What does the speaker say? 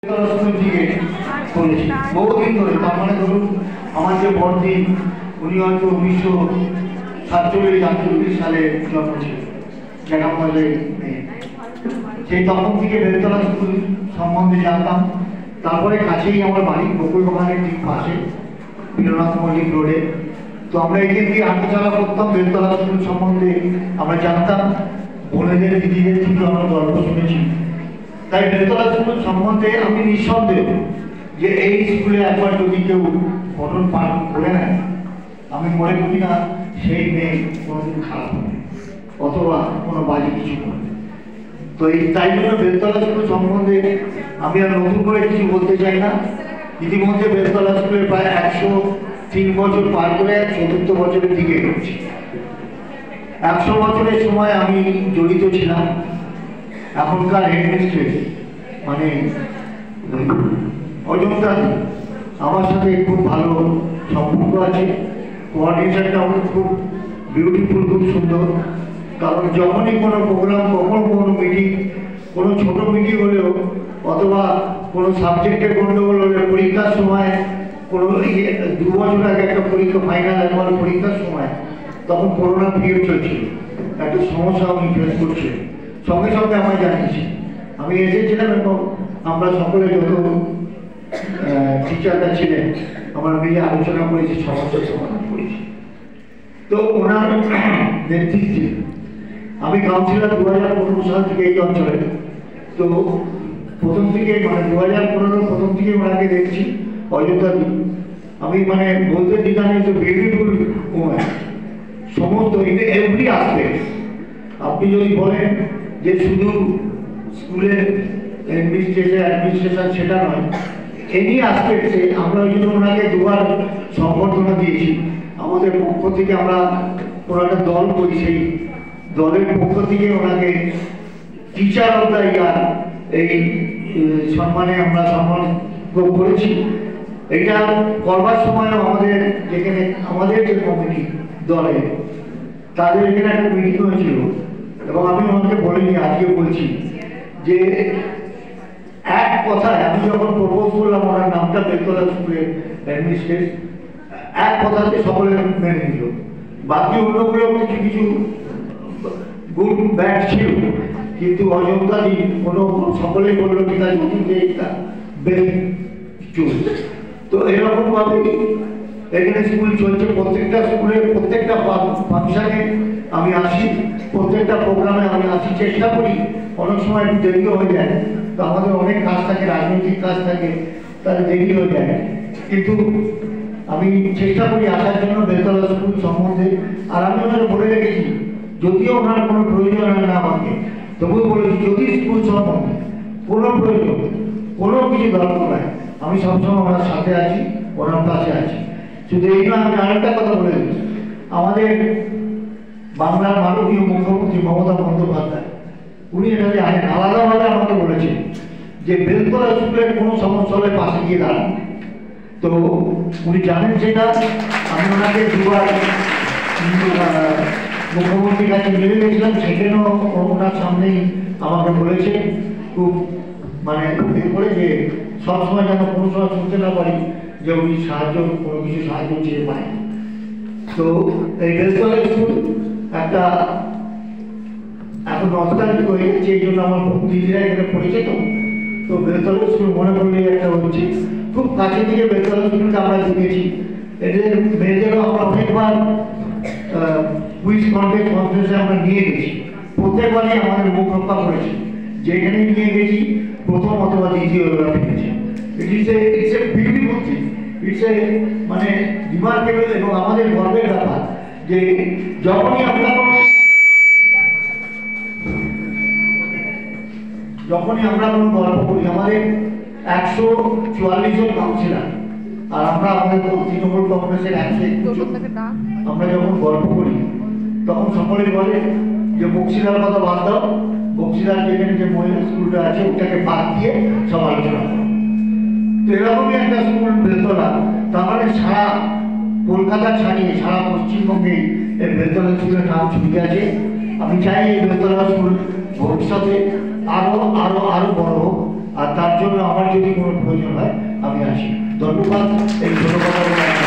দিকে করেছি বহুদিন ধরে। তার মানে ধরুন আমার যে বড়দিন উনি হয়তো 1947-48 সালে জন্ম ছিল, জেঠামশাই মেয়ে। সেই তখন থেকে বেলতলা স্কুল সম্বন্ধে জানতাম। তারপরে কাছেই আমার বাড়ি, বকুল বাগানের ঠিক পাশে, বীরনাথ মল্লিক রোডে। তো আমরা এখান দিয়ে হাঁটাচলা করতাম, বেলতলা স্কুল সম্বন্ধে আমরা জানতাম, বোনেদের দিদিদের থেকে আমরা গল্প শুনেছি। তাই বেলতলা স্কুল সম্বন্ধে আমি নিঃসন্দেহ যে এই স্কুলে একবার যদি কেউ পঠন পাঠন করে নেয়, আমি মনে করি না সেই মেয়ে কোনোদিন খারাপ হবে অথবা কোনো বাজে কিছু করবে। তো এই তাই জন্য বেলতলা স্কুল সম্বন্ধে আমি আর নতুন করে কিছু বলতে চাই না। ইতিমধ্যে বেলতলা স্কুলে প্রায় 103 বছর পার করে 4র্থ বছরের দিকে এগোচ্ছি। 100 বছরের সময় আমি জড়িত ছিলাম। এখনকার হেডমিস্ট্রেস মানে অজন্তা আমার সাথে খুব ভালো সম্পর্ক আছে। কোঅর্ডিনেশনটা আমার খুব বিউটিফুল, খুব সুন্দর। কারণ যখনই কোনো প্রোগ্রাম, কখনো কোনো মিটিং, কোনো ছোট মিটিং হলেও অথবা কোনো সাবজেক্টের গণ্ডগোল হলে, পরীক্ষার সময় কোনো 2 বছর আগে একটা পরীক্ষা, ফাইনাল অ্যানুয়াল পরীক্ষার সময়, তখন করোনা পিরিয়ড চলছিল, একটা সমস্যা আমি ফেস করছি, সঙ্গে সঙ্গে আমায় জানিয়েছি। আমি এসেছিলাম এবং আমরা সকলে যত টিচাররা ছিলেন আমরা মিলে আলোচনা করেছি, সমস্যার সমাধান করেছি। তো ওনার নেতৃত্বে আমি কাউন্সিলর 2015 সাল থেকে এই অঞ্চলে। তো প্রথম থেকে মানে 2015 প্রথম থেকে ওনাকে দেখছি, অযোধ্যা দিন। আমি মানে বলতে দ্বিধা নেই, তো বিউটিফুল ওম্যান, সমস্ত এভরি আসপেক্ট। আপনি যদি বলেন যে শুধু স্কুলের অ্যাডমিনিস্ট্রেশন সেটা নয়, এনি আসপেক্টে আমরা ওই জন্য ওনাকে 2বার সম্বর্ধনা দিয়েছি আমাদের পক্ষ থেকে। আমরা কোনো একটা দল করি, সেই দলের পক্ষ থেকে ওনাকে টিচার অফ দ্য ইয়ার এই সম্মানে আমরা সম্মান করেছি। এটা করবার সময় আমাদের যেখানে আমাদের যে কমিটি দলে, তাদের এখানে একটা মিটিং হয়েছিল এবং আমি ওনাকে বলিনি, আজকে বলছি যে এক কথায় আমি যখন প্রপোজ করলাম ওনার নামটা বেলতলা স্কুলের অ্যাডমিনিস্ট্রেট, এক কথাতে সকলে মেনে নিল। বাকি অন্যগুলো কিছু কিছু গুড ব্যাড ছিল, কিন্তু অযোধ্যাদি কোনো সকলেই বললো ঠিক আছে, যে এটা বেস্ট চুজ। তো এরকমভাবে এখানে স্কুল চলছে। প্রত্যেকটা স্কুলে প্রত্যেকটা ফাংশনে আমি আসি, প্রত্যেকটা প্রোগ্রামে আমি আসি, চেষ্টা করি। অনেক সময় একটু দেরিও হয়ে যায়, তো আমাদের অনেক কাজ থাকে, রাজনৈতিক কাজ থাকে, তাহলে দেরি হয়ে যায়, কিন্তু আমি চেষ্টা করি আসার জন্য বেলতলা স্কুল সম্বন্ধে। আর আমি ওনাকে বলে রেখেছি, যদিও ওনার কোনো প্রয়োজন হয় না আমাকে, তবুও বলেছি যদি স্কুল সম্বন্ধে কোনো প্রয়োজন, কোনো কিছু দরকার হয়, আমি সবসময় ওনার সাথে আছি, ওনার পাশে আছি। শুধু এই নয়, আমি আরেকটা কথা বলে দিচ্ছি, আমাদের বাংলার মাননীয় মুখ্যমন্ত্রী মমতা বন্দ্যোপাধ্যায় উনি এটা জানেন, আলাদাভাবে আমাকে বলেছেন যে বেলতলা স্কুলের কোনো সমস্যা হলে পাশে গিয়ে দাঁড়ান। তো উনি জানেন সেটা। আমি ওনাকে 2বার মুখ্যমন্ত্রীর কাছে মিলে গেছিলাম, সেখানেও ওনার সামনেই আমাকে বলেছে খুব মানে করে যে সবসময় যেন কোনো সময় শুনতে না পারি যে উনি কোনো কিছু সাহায্য চেয়ে পায়। তো এই বেলতলা স্কুল একটা এখন নস্টালজিক হয়ে গেছে, এই জন্য আমার দিদিরা এখানে পড়েছে। তো বেলতলা স্কুল মনে করলে একটা হচ্ছে খুব কাছে থেকে বেলতলা স্কুলকে আমরা দেখেছি। এদের মেয়েদেরও আমরা অনেকবার কুইজ কনফারেন্সে আমরা নিয়ে গেছি, প্রত্যেকবারই আমাদের মুখ রক্ষা করেছি, যেখানে নিয়ে গেছি প্রথম অথবা দ্বিতীয় ফিরেছি। It's a beautiful thing, it's a মানে রিমার্কেবল এবং আমাদের গর্বের ব্যাপার যে যখনই আমরা কোনো গল্প করি, আমাদের 144 জন কাউন্সিলর, আর আমরা আমাদের তৃণমূল কংগ্রেসের 121 জন, আমরা যখন গল্প করি তখন সকলে বলে যে বক্সিদার কথা বাদ দাও, বক্সিদার যেখানে যে মহিলা স্কুলটা আছে ওটাকে বাদ দিয়ে সব আলোচনা করো। তো এরকমই একটা স্কুল বেলতলা। তার মানে সারা কলকাতা ছাড়িয়ে সারা পশ্চিমবঙ্গে এই বেলতলা স্কুলের নাম ছুটে আছে। আমি চাই এই বেলতলা স্কুল ভবিষ্যতে আরো আরো আরো বড় হোক। আর তার জন্য আমার যদি কোনো প্রয়োজন হয় আমি আসি। ধন্যবাদ এই ছোট কথা